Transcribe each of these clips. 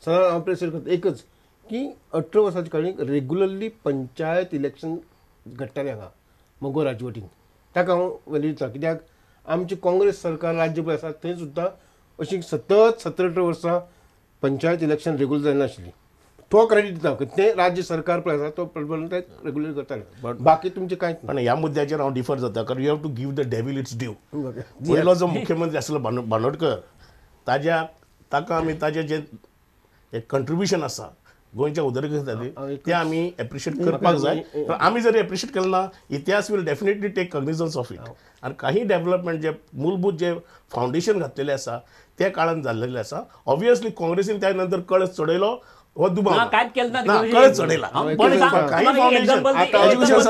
सदांच हांव प्रेसीड करता एकच की 18 वर्साच्या काळी रेग्युलरली पंचायत इलेक्शन घडटालें हांगा मोगो राजवटीन ताका हांव वॅल्यू दिता कित्याक आमची काँग्रेस सरकार राज्य पळय आसा थंय सुद्दां अशी सतत 17-18 वर्सां पंचायत इलेक्शन रेग्युलर जायना आशिल्ली तो क्रेडीट दिता ते राज्य सरकार पळय आसा तो ते रेग्युलर करताले बाकी तुमचे कांयच ना. पण ह्या मुद्द्याचेर हांव डिफर जाता कारण you have to give the devil its due. पयलो जो मुख्यमंत्री आसलो बांदोडकर ताका आमी ताजें जें कंट्रिब्युशन आसा गोंयच्या उदरगती ते आमी एप्रिशिएट करपाक जाय. आमी जर एप्रिशिएट केलें ना इतिहास will definitely take cognizance of it. आनी काही डेव्हलपमेंट जे मूलभूत जे फावंडेशन घातलेलें आसा त्या काळान जाल्लेलें आसा. ऑब्वियसली काँग्रेसीन त्या नंतर कळस चडयलो हो दुबाव कांयच केलें ना कळस चडयला पण काही फावंडेशन एज्युकेशन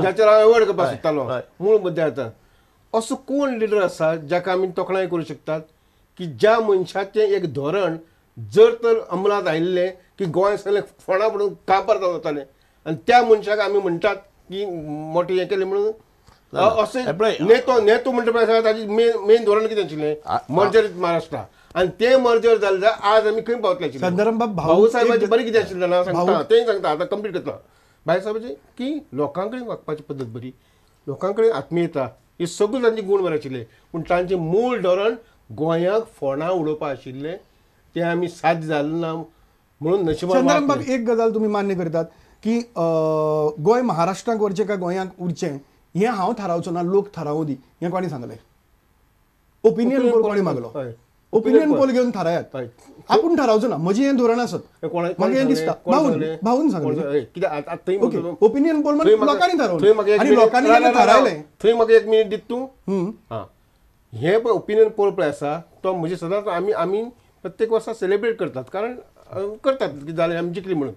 ज्याचेर हांव एवॉर्ड करपाक सोदतालो मूळ मुद्दे येता असो कोण लिडर आसा जाका आमी तोखणाय करूं शकतात की ज्या मनशाचें एक धोरण जर तर अंमलात आयिल्लें की गोंय सगळें फोंडा पडून काबार जातालें आनी त्या मनशाक आमी म्हणटात की मोठें हें केलें म्हणून अशें नेतो म्हणटा पळय ताची मेन धोरण कितें आशिल्लें मर्जर महाराष्ट्रा आनी तें मर्जर जालें जाल्यार आज आमी खंय पावतले आशिल्ले. भाऊ साहेबाचें बरें कितें आशिल्लें जाणा सांगता तें सांगता आतां कंप्लीट करता. भाई साहेबाचें की लोकां कडेन वागपाची पद्दत बरी लोकां कडेन आत्मीयता ही सगळीं तांची गूण बरें आशिल्ले पूण तांचें मूळ धोरण गोंयाक फोंडा उडोवपा आशिल्लें तें आमी साध्य जालें ना म्हणून नशिबान. एक गजाल तुमी मान्य करतात की गोंय महाराष्ट्राक व्हरचें काय गोंयाक उरचें हें हांव थारावचो ना लोक थारावूं दी हें कोणी सांगलें. ओपिनियन पोल कोणी मागलो ओपिनियन पोल घेवन थारायात आपूण थारावचो ना म्हजी हें धोरण आसत म्हाका हें दिसता भाऊन सांगलें ओपिनियन पोल लोकांनी थारावलें आनी लोकांनी थारायलें. थंय म्हाका एक मिनीट दित तूं हे पळय ओपिनियन पोल पळय आसा तो म्हणजे सदांच आमी प्रत्येक वर्सा सेलिब्रेट करतात कारण करतात की जालें आमी जिखली म्हणून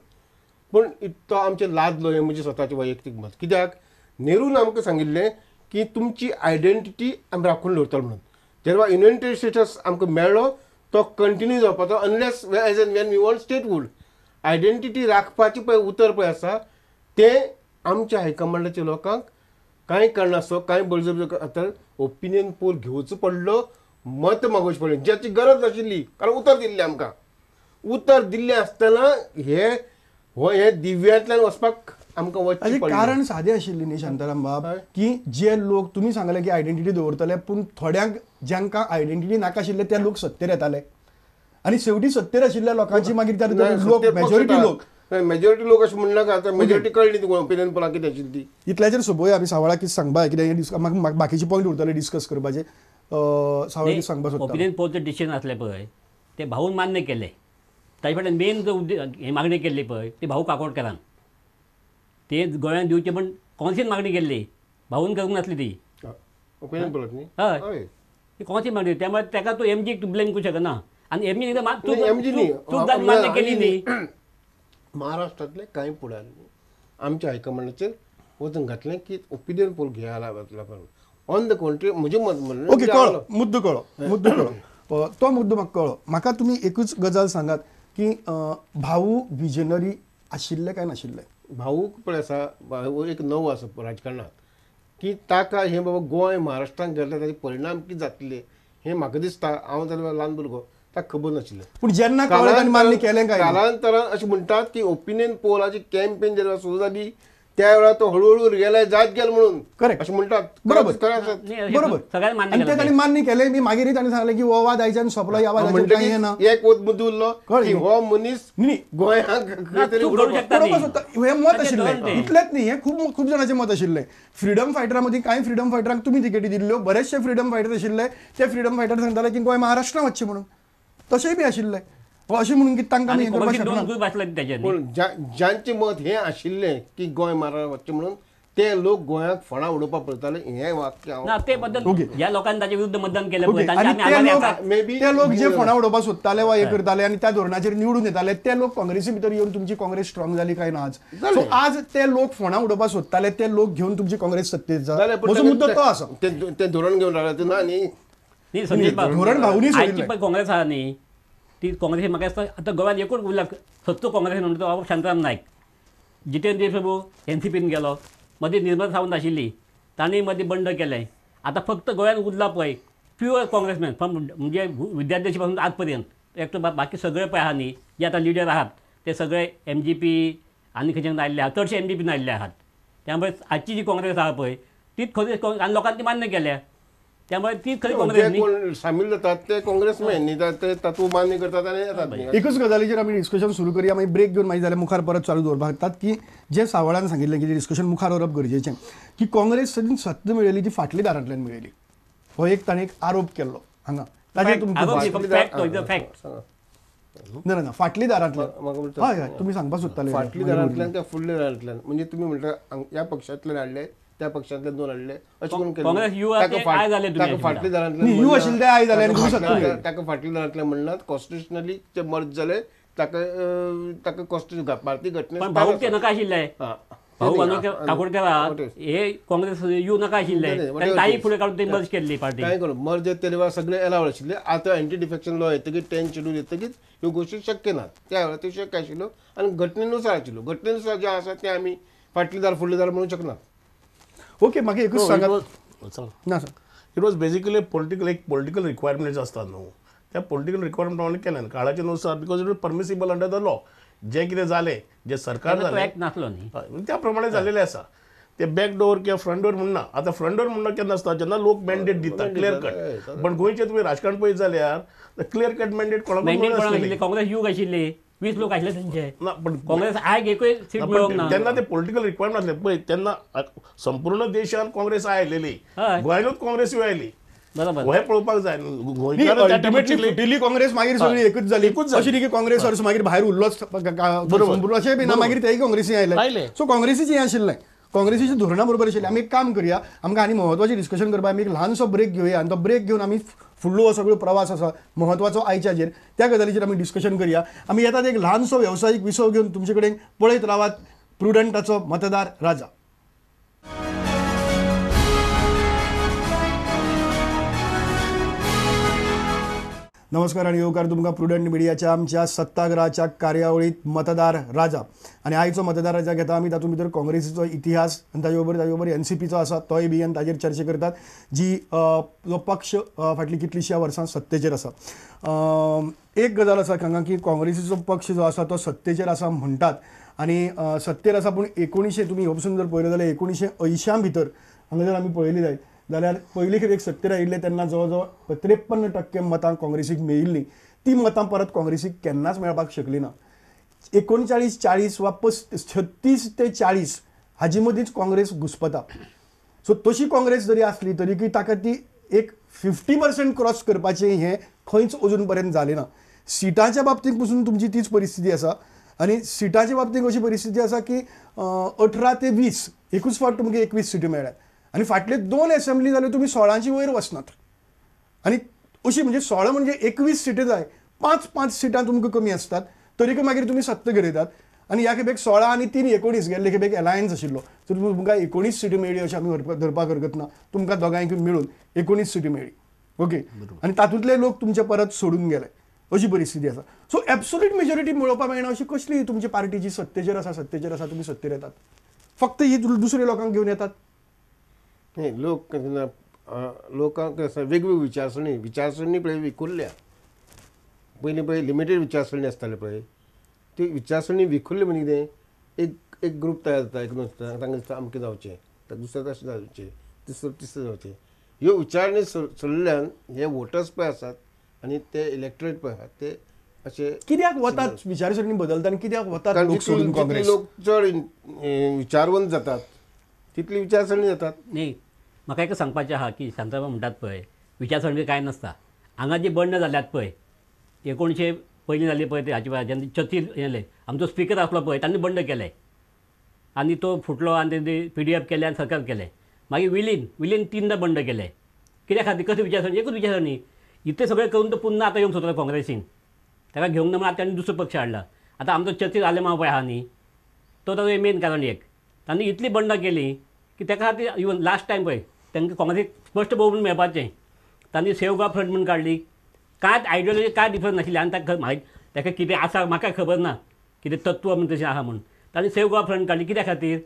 पूण तो आमचें लादलो हें म्हजें स्वताचें वैयक्तीक मत. कित्याक नेरून आमकां सांगिल्लें की तुमची आयडेंटिटी आमी राखून दवरतलो म्हणून जेन्ना युनायटेड स्टेटस आमकां मेळ्ळो तो कंटिन्यू जावपाचो unless as and when we want statehood identity राखपाची पळय उतर पळय आसा तें आमच्या हायकमांडाच्या लोकांक कांय कारणास्तव कांय बळजबरी खातीर ओपिनियन पोल घेवचो पडलो मत मागोवचें पडलें ज्याची गरज नाशिल्ली कारण उतर दिल्लें आमकां. उतर दिल्लें आसतना हे दिव्यांतल्यान वचपाक आमकां वचचें पडलें. कारण सादें आशिल्लें न्ही शांताराम बाब की जे लोक तुमी सांगले की आयडेंटिटी दवरतले पूण थोड्यांक ज्यांकां आयडेंटिटी नाका आशिल्ले ते लोक सत्तेर येताले आनी शेवटी सत्तेर आशिल्ल्या लोकांची मागीर लोक मेजॉरिटी लोक अशें म्हणनाका आतां मेजॉरिटी कळ्ळी ती ओपिनियन पोलां कितें आशिल्ली ती. इतल्याचेर सोबोय आमी सावळा कितें सांगपा कितें म्हाका बाकीचे पॉयंट उरतले डिस्कस करपाचे सावळा कितें सांगपा सोदता. ओपिनियन पोलचें डिसिजन आसलें पळय ते भाऊन मान्य केलें ताचे फाटल्यान मेन जो मागणी केल्ली पळय ती भाऊ काकोडकरान ते गोंयांत दिवचे पण काँग्रेसीन मागणी केल्ली भाऊन करूंक नासली ती ओपिनियन पोलाक न्ही हय ती काँग्रेसीन मागणी त्यामुळे ताका तूं एमजीक तूं ब्लेम करूं शकना आनी एमजी मान्य केली न्ही. महाराष्ट्रांतले कांय फुडाऱ्यांनी आमच्या हायकमांडाचेर वचून घातलें की ओपिनियन पोल घेयाला वतला ऑन द कॉन्ट्री म्हजें मत म्हणलें. ओके कळ्ळो मुद्दो कळ्ळो तो मुद्दो म्हाका कळ्ळो. म्हाका तुमी एकूच गजाल सांगात की भाऊ विजनरी आशिल्ले काय नाशिल्ले. भाऊक पळय आसा भाऊ एक नवो आसा राजकारणांत की ताका हें बाबा गोंय महाराष्ट्रांत गेले ताचे परिणाम कितें जातले हें म्हाका दिसता हांव जाल्यार ल्हान भुरगो ताका खबर नाशिल्लें. पूण जेन्ना मान्य केलें काय कालांतरान अशें म्हणटात की ओपिनियन पोलाची कॅम्पेन जेन्ना सुरू जाली त्या वेळार तो हळूहळू गेले जायत गेलो म्हणून करेक्ट अशें म्हणटात. बरोबर सगळ्यांनी आनी ते तांणी मान्य केलें मी मागीर तांणी सांगलें की हो वाद आयच्यान सोंपलो ह्या वादाचेर कांय ना एक मुद्दो उरलो की हो मनीस गोंयांक खंय तरी हें मत आशिल्लें इतलेंच न्ही हें खूब जाणांचें मत आशिल्लें. फ्रिडम फायटरा मदीं कांय फ्रिडम फायटरांक तुमी तिकेटी दिल्ल्यो बरेचशे फ्रिडम फायटर आशिल्ले ते फ्रिडम फायटर सांगताले की गोंय महाराष्ट्रांत वचचें म्हणून तशेंय बी आशिल्लें अशें म्हणून की तांकां आमी हें करपाक शकना. पूण ज्यांचें मत हें आशिल्लें की गोंय महाराष्ट्रांत वचचें म्हणून ते लोक गोंयाक फोंडा उडोवपाक पळयताले हें वाक्य हांव ते बद्दल ज्या लोकांनी ताचे विरुद्ध मतदान केलें ते लोक जे फोंडा उडोवपाक सोदताले वा हे करताले आनी त्या धोरणाचेर निवडून येताले ते लोक काँग्रेसी भितर येवन तुमची काँग्रेस स्ट्रॉंग जाली काय ना आज. सो आज ते लोक फोंडा उडोवपाक सोदताले ते लोक घेवन तुमची काँग्रेस सत्तेत जाले म्हजो मुद्दो तो आसा. ते धोरण घेवन रावले ना न्ही धोरण भावनी काँग्रेस आहा न्ही ती काँग्रेसी म्हाका दिसता आतां गोव्यात एकूच उरला सत्तो काँग्रेसीन म्हणटा तो शांताराम नायक जितेंद्र प्रभू एनसीपीन गेलो मदीं निर्मला सावंत आशिल्ली तांणी मदीं बंड केलें. आतां फक्त गोंयांत उरला पळय प्युअर काँग्रेसमॅन फ्रॉम म्हणजे विद्यार्थ्यापासून आजपर्यंत एक तर बाकी सगळे पळय आहा न्ही जे आता लिडर आहात ते सगळे MGP आनी खंयच्यान आयिल्ले आहात, चडशे MGP आयिल्ले आहात. त्यामुळे आजची जी काँग्रेस आहा पळय तीच खरी आनी लोकांनी ती मान्य केल्या. त्यामुळे तीच खरी काँग्रेस जे न्ही. कोण सामील जातात ते काँग्रेसमॅन न्ही, ते तत्व मान्य करतात आनी येतात न्ही. एकच गजालीचेर आमी डिस्कशन सुरू करूया, मागीर ब्रेक घेवन मागीर जाल्यार मुखार परत चालू दवरपाक लागतात की जे सावळान सांगितलें की डिस्कशन मुखार व्हरप गरजेचें की काँग्रेस सत्ता मेळयली ती फाटल्या दारांतल्यान मेळयली. हो एक ताणें एक आरोप केल्लो हांगा. ताजेर तुमचें फॅक्ट ना फाटली दारांतल्यान म्हाका म्हणटा हय हय तुमी सांगपाक सोदताले फाटली दारांतल्यान त्या फुडल्या दारांतल्यान म्हणजे तुम्ही म्हणटा ह्या पक्षांतल्यान हाडले त्या पक्षांतल्यान दोन हाडले अशें करून काँग्रेस युवा ते आय जाले तुम्ही ताका फाटली दारांतल्यान न्ही, यू आशिल्ले ते आय जाले आनी दुसरे सत्ता ताका फाटली दारांतल्यान म्हणनात कॉन्स्टिट्युशनली ते मर्ज जाले ताका कॉन्स्टिट्युशन भारतीय घटनेत पण भाऊ ते नका आशिल्ले हा. भाऊ हा, काकोडकर हे काँग्रेस यू नका आशिल्ले तांणी ताई फुडें काडून ते मर्ज केल्ली पार्टी. काय करू मर्ज येतले तेव्हा सगळे अलावड आशिल्ले. आता अँटी डिफेक्शन लॉ येतकीच 10 शेड्यूल येतकीच ह्यो गोष्टी शक्य नात. त्या वेळार त्यो शक्य आशिल्लो आनी घटनेनुसार आशिल्लो. घटनेनुसार जे आसा ते आमी फाटली दार फुडली दार म्हणूंक शकनात. ओके म्हाका एकूच सांगात ना sir. It was basically political requirements असतात न्हू, त्या पॉलिटिकल रिक्वायरमेंट प्रमाणे केल्यान काळाच्या नुसार because it was permissible under the law. जे कितें जालें जे सरकार तो जालें ऍक्ट नासलो न्ही. त्या प्रमाणे झालेले आसा. ते बॅक डोर किंवा फ्रंट डोर म्हणना. आता फ्रंट डोर म्हणना केन्ना आसता जेन्ना लोक मॅन्डेट दिता क्लियर कट. पण गोंयचे तुमी राजकारण पळयत जाल्यार क्लियर कट मॅन्डेट मॅन्डेट कोणाक आशिल्ले कोणाक काँग्रेस यूक आशिल्ले 20 लोक आशिल्ले तांचे. ना पण काँग्रेस आयक एकूय सीट मेळोंक ना. तेन्ना ते पॉलिटिकल रिक्वायरमेंट आसले पळय तेन्ना संपूर्ण देशान काँग्रेस आयलेली, हय. गोंयांतूच काँग्रेस आयली. बरोबर. हे पळोवपाक जाय. गोंयकारांक त्या अल्टिमेटली टायमार फुटिल्ली काँग्रेस मागीर सगळी एकूच जाली. एकूच जाली. अशी न्ही की काँग्रेस अर्स मागीर भायर उरलोच संपूर्ण अशें बी ना. मागीर तेय काँग्रेसी आयले. आयले. सो काँग्रेसीचें हें आशिल्लें. काँग्रेसीच्या धोरणा बरोबर आशिल्लें. आमी एक काम करया, आमकां आनी महत्वाचें डिस्कशन करपाक आमी एक ल्हानसो ब्रेक घेवया आनी तो ब्रेक घेवन आमी फुडलो हो सगळो प्रवास आसा महत्वाचो आयच्याचेर त्या गजालीचेर आमी डिस्कशन करया. आमी येतात एक ल्हानसो वेवसायीक विसव घेवन तुमचे कडेन पळयत रावात प्रुडंटाचो मतदार राजा. नमस्कार आणि येवकार तुमकां प्रुडंट मिडियाच्या आमच्या सत्ताग्रहाच्या कार्यावळीत मतदार राजा. आणि आयचो मतदार राजा घेता आमी तातूंत भितर काँग्रेसीचो इतिहास आनी ताजे बरोबर NCPचो आसा तोय बी आनी ताजेर चर्चा करतात जी जो पक्ष फाटली कितलींश्या वर्सां सत्तेचेर आसा. एक गजाल आसा हांगा की काँग्रेसीचो पक्ष जो आसा तो सत्तेचेर आसा म्हणटात आनी सत्तेर आसा पूण 1900 तुमी ह्यो पसून जर पळयलें जाल्यार 1980 भितर हांगा जर आमी पळयली जायत जाल्यार पयली खेपेक सत्तेर आयिल्ले तेन्ना जवळ जवळ 53% मतां काँग्रेसीक मेळिल्लीं. ती मतां परत काँग्रेसीक केन्नाच मेळपाक शकली ना. 39-40 वा 36 ते 40 हाजे मदींच काँग्रेस घुस्पता. सो तशी काँग्रेस जरी आसली तरीकय ताका ती एक 50% क्रॉस करपाचें हें खंयच अजून पर्यंत जालें ना. सिटाच्या बाबतींत पसून तुमची तीच परिस्थिती आसा आनी सिटाच्या बाबतींत अशी परिस्थिती आसा की 18 ते 20 एकूच फावट तुमकां 21 सिटी मेळ्ळ्यात आनी फाटले 2 असेंब्ली जाल्यो तुमी 16ची वयर वचनात. आनी अशी म्हणजे 16 म्हणजे 21 सिटी जाय 5-5 सिटां तुमकां कमी आसतात तरीक मागीर तुमी सत्ता घेतात. आनी ह्या खेपेक 16 आनी 3 19 गेल्ले खेपेक अलायन्स आशिल्लो सो तुमकां 19 सिटी मेळ्ळी अशें आमी धरपाक हरकत ना. तुमकां दोगांयक मेळून 19 सिटी मेळ्ळी. ओके आनी तातूंतले लोक तुमचे परत सोडून गेले अशी परिस्थिती आसा. सो एब्सोल्यूट मेजॉरिटी मेळोवपाक मेळना अशी कसली तुमची पार्टीची सत्तेचेर आसा तुमी सत्तेर येतात फक्त ही दुसऱ्या लोकांक घेवन येतात. नाही लोकांक वेगवेगळी विचारसरणी पळय विखुरल्या. पयलीं लिमिटेड विचारसरणी आसताले पळय ती विचारसरणी विखुरली म्हणजे कितें एक ग्रूप तयार जाता एक तांकां दिसता अमकें जावचें दुसरें तशें जावचें तिसरें जावचें. ह्यो विचारणी सरल्यान हे वोटर्स पळय आसात आनी ते इलेक्टोरेट पळय आसात ते अशें कित्याक वतात विचारसरणी बदलता आनी कित्याक वतात लोक सोडून काँग्रेस. लोक चड विचारवंत जातात तितली विचारसरणी जातात. न्ही म्हाका एक सांगपाचें आहा की शांताराम म्हणटात पळय विचारसरणी कांय नासता. हांगा जी बंड जाल्यात पळय 1900 पयलीं जाल्ली पळय हाचे वेळार जेन्ना चर्चिल येयले आमचो स्पिकर आसलो पळय तांणी बंड केले आनी तो फुटलो आनी ते PDF केले आनी सरकार केले. मागीर विलीन 3दा बंड केले. कित्या खातीर कशी विचारसरणी एकूच विचारसरणी इतले सगळे करून तो पुन्हा आतां येवंक सोदता काँग्रेसीन. ताका घेवंक ना म्हणून आतां तांणी दुसरो पक्ष हाडला. आतां आमचो चर्चिल आलेमांव पळय आहा न्ही तो ताजो मेन कारण एक तांणी इतली बंड केली की ताका खातीर इवन लास्ट टायम पळय तांकां काँग्रेसीक स्पश्ट बहुमत मेळपाचें तांणी सेव्ह गोवा फ्रंट म्हणून काडली. कांयच आयडियोलॉजी कांय डिफरन्स नाशिल्ली आनी ताका ताका कितें आसा म्हाका खबर ना कितें तत्व म्हणून तशें आहा म्हणून तांणी सेव्ह गोवा फ्रंट काडली. कित्या खातीर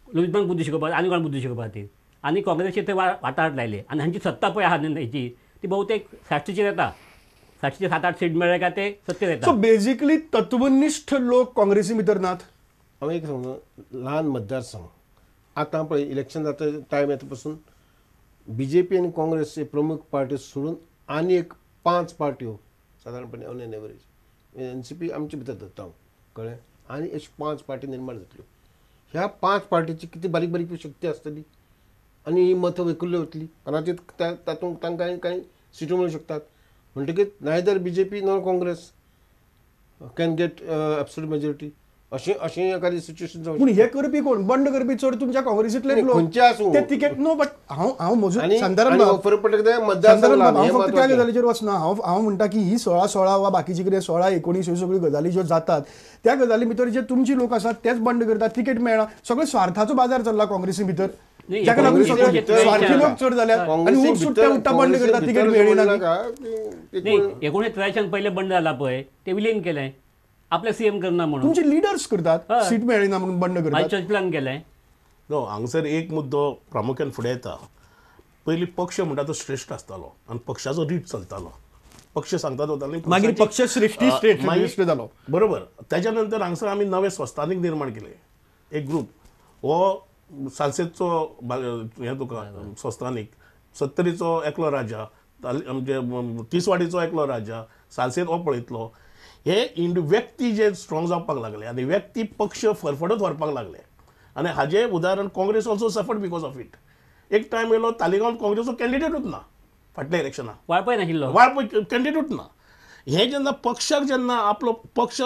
लुजमांक बुद्धी शिकोवपाक आनी कोण बुद्धी शिकोवपा खातीर आणि काँग्रेसचे ते वाटाघाट लायले आणि हांची सत्ता पळय आहा न्ही ती बहुतेक 60ची येता 60चे 7-8 सीट मेळ्ळे काय ते सत्तेर येता. सो बेसिकली तत्वनिष्ठ लोक काँग्रेसी भितर नात. हांव एक सांगू ल्हान मतदारसंघ आतां पळय इलेक्शन जाता टायम येता पासून BJP आनी काँग्रेस हे प्रमुख पार्टी सोडून आनी एक 5 पार्ट्यो सादारणपणे ऑन एन एवरेज NCP आमचे भितर धरता हांव कळ्ळें आनी अशे 5 पार्टी निर्माण जातल्यो. ह्या 5 पार्टीची किती बारीक बारीक शक्ती आसतली आनी ही मतां विखुरली वतली कदाचित तातूंत तांकां कांय सिट्यो मेळूं शकतात म्हणटकीत neither BJP nor Congress can get absolute majority अशें एखादी सिच्युएशन जावं पूण हे करपी कोण बंड करपी चड तुमच्या काँग्रेसींतले नाही, लोक खंयचे आसूं. ते तिकेट नो बट हांव म्हजो आनी संदर्भ फरक पडटा कितें मतदारसंघ संदर्भ ल्हान, हें हांव फक्त त्या महत्वाचें. गजालीचेर वचना हांव म्हणटा की ही 16 वा बाकीची कितें 16-19 ह्यो सगळ्यो गजाली ज्यो जातात त्या गजाली भितर जे तुमची लोक आसात तेच बंड करतात तिकेट मेळना सगळो स्वार्थाचो बाजार चल्ला काँग्रेसी भितर नाही, जाका लागून काँग्रेसी सगळे भितर स्वार्थी लोक चड जाल्यात आणि काँग्रेसी उठ सुट्ट्या भितर- उठ्ठा बंड काँग्रेसी करतात तिकेट भितर मेळ्ळी म्हणू ना नाका की नाही 1983 पहिले बंड झाला पळय ते विलीन केलें आपले CM करना म्हणून तुमचे लिडर्स करतात हय. सीट मेळ्ळी ना म्हणून बंड करतात चर्च प्लॅन केलें. नो हांगसर एक मुद्दो प्रामुख्यान फुडें येता. पयलीं पक्ष म्हणटा तो श्रेश्ठ आसतालो आनी पक्षाचो रीत चलतालो. पक्ष सांगता वताले मागीर पक्ष श्रेष्ठी श्रेष्ठ जालो. बरोबर. त्याच्या नंतर हांगसर आमी नवे संस्थानीक निर्माण केले. एक ग्रूप हो सालसेतचो हें तुका संस्थानीक 70रीचो एकलो राजा म्हणजे 30वाडीचो एकलो राजा सालसेत हो पळयतलो. हे व्यक्ती जे स्ट्रॉंग जावपाक लागले आनी व्यक्ती पक्ष फरफडत व्हरपाक लागले आनी हाजे उदाहरण Congress also suffered because of it. एक टायम येयलो तालिगांवांत काँग्रेसचो कॅन्डिडेटूच ना फाटल्या इलेक्शनाक वाळपय नाशिल्लो. कॅन्डिडेटूच ना. हे जेन्ना पक्षाक जेन्ना आपलो पक्ष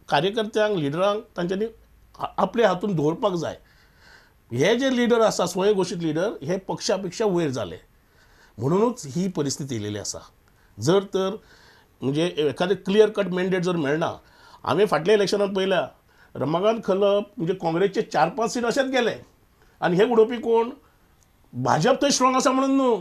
कार्यकर्त्यांक लिडरांक तांच्यांनी आपल्या हातून दवरपाक जाय. हे जे लिडर आसा स्वयं घोशीत लिडर हे पक्षा पेक्षा वयर जाले म्हणूनच ही परिस्थिती येयलेली आसा. जर तर म्हणजे एखादे क्लियर कट मॅन्डेट जर मेळना. हांवें फाटल्या इलेक्शनात पळयल्या रमाकांत खलप म्हणजे काँग्रेसचे 4-5 सीट अशेंच गेले आनी हे उडोवपी कोण भाजप थंय स्ट्रॉंग आसा म्हणून न्हू.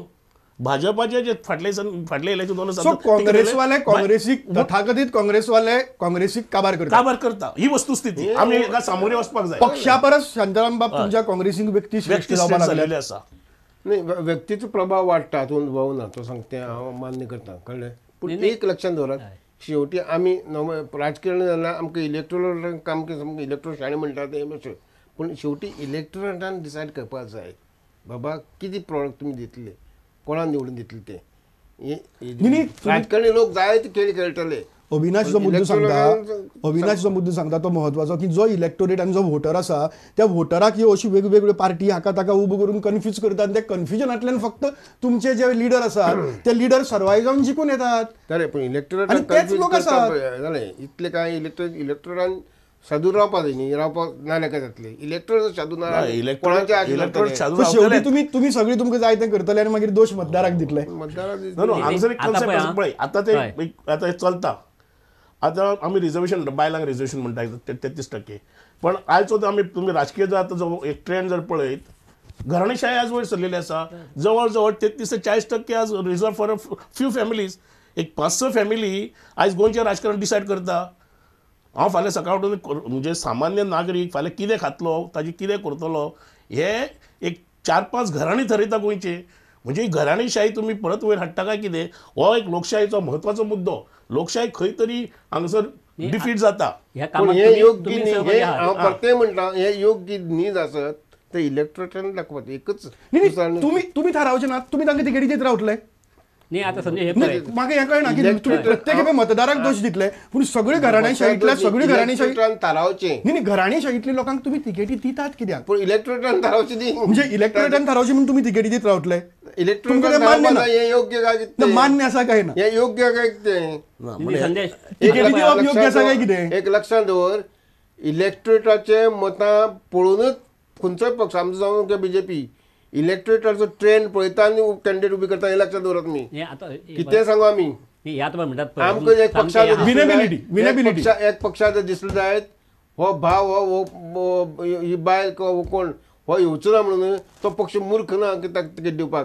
भाजपाचे जे फाटले इलेक्शन 2 सो काँग्रेसवाले काँग्रेसीक तथाकथीत काँग्रेसवाले काँग्रेसीक काबार करता ही वस्तुस्थिती. आमी एका सामोरे वचपाक जाय. पक्षा परस शांताराम बाब तुमच्या काँग्रेसीक व्यक्ती श्रेष्ठ जावपाक लागले. जाल्लेले आसा. नाही व्यक्तीचो प्रभाव वाडटा हातूंत भावना तो सांगते हांव मान्य करता कळ्ळें पूण एक लक्षात दवरात शेवटी आमी राजकारण जाल्यार आमकां इलेक्टोरल आमकां इलेक्ट्रो शाणे म्हणटा ते मातशें पूण शेवटी इलेक्टोरेटान डिसायड करपाक जाय बाबा कितें प्रॉडक्ट तुमी दितले कोणाक निवडून दितले ते राजकारणी लोक जाय ते खेळ खेळटले. अविनाश जो मुद्दो सांगता तो महत्वाचो की जो इलेक्टोरेट आनी जो वोटर आसा त्या वोटराक ह्यो अशी वेगवेगळ्यो पार्टी हाका ताका उबो करून कन्फ्यूज करतात आनी त्या कन्फ्युजनांतल्यान फक्त तुमचे जे लिडर आसात ते लिडर सर्वायव जावन जिखून येतात. जालें पूण आनी तेच लोक आसात. जालें इतले काय इलेक्टोरान सादूर रावपा जाय न्ही रावपाक नाल्यार काय जातलें इलेक्टोर सादू ना सो शेवटी तुमी सगळी तुमकां जाय तें करतले आनी मागीर दोश मतदाराक दितले. नो हांगसर एक कन्सेप्ट आसा पळय आतां हे चलता. आतां आमी रिजर्वेशन बायलांक रिजर्वेशन म्हणटा 33%. पण आयज तुमी राजकीय जर आतां जो एक ट्रेंड जर पळयत घराणेशाही आज वयर सरलेली आसा. जवळ जवळ 33 ते 40% आज रिजर्व फॉर फ्यू फॅमिलीज. एक 5-6 फॅमिली आयज गोंयचें राजकारण डिसायड करता. हांव फाल्यां सकाळ उठून म्हणजे सामान्य नागरीक फाल्यां कितें खातलो ताजी कितें करतलो हे एक 4-5 घराणी ठरयता गोंयचे. म्हणजे घराणेशाही तुमी परत वयर हाडटा काय कितें हो एक लोकशाहीचो म्हत्वाचो मुद्दो. लोकशाही खंय तरी हांगसर डिफीट जाता. पूण हे योग्य न्ही हे हांव परते म्हणटा हे योग्य न्ही आसत ते इलेक्टोरेटान दाखोवपाचें एकच. तुमी थारावचे नात तुमी तांकां तिकेटी दित रावतले. नाही आता संजय हे पळय म्हाका हें कळना की तुमी प्रत्येक मतदाराक दोश दितले पूण सगळ्यो घराणेशाहींतल्या सगळ्यो घराणेशाही थारावचें न्ही घराणेशाहींतल्या लोकांक तुमी तिकेटी दितात कित्याक. पूण इलेक्टोरेटान थारावचें न्ही म्हणजे इलेक्टोरेटान थारावचें म्हणून तुमी तिकेटी दित रावतले. इलेक्टोरेटान थारावपाक हे योग्य काय कितें मान्य आसा काय ना. हे योग्य काय कितें संदेश तिकेटी दिवप योग्य आसा काय कितें. एक लक्षात दवर इलेक्टोरेटाचे मतां पळोवनूच खंयचोय पक्ष आमचो जावं BJP इलेक्टोरेटाचो ट्रेंड पळयता आनी कॅन्डिडेट उबी करता हे लक्षात दवरात तुमी. कितें सांगू आमी ह्या तुका म्हणटात आमकां एक विनेबिलिटी एक पक्षाक दिसले जायत हो भाव हो ही बायल हो कोण हो येवचो ना म्हणून तो पक्ष मूर्ख ना की ताका तिकेट दिवपाक.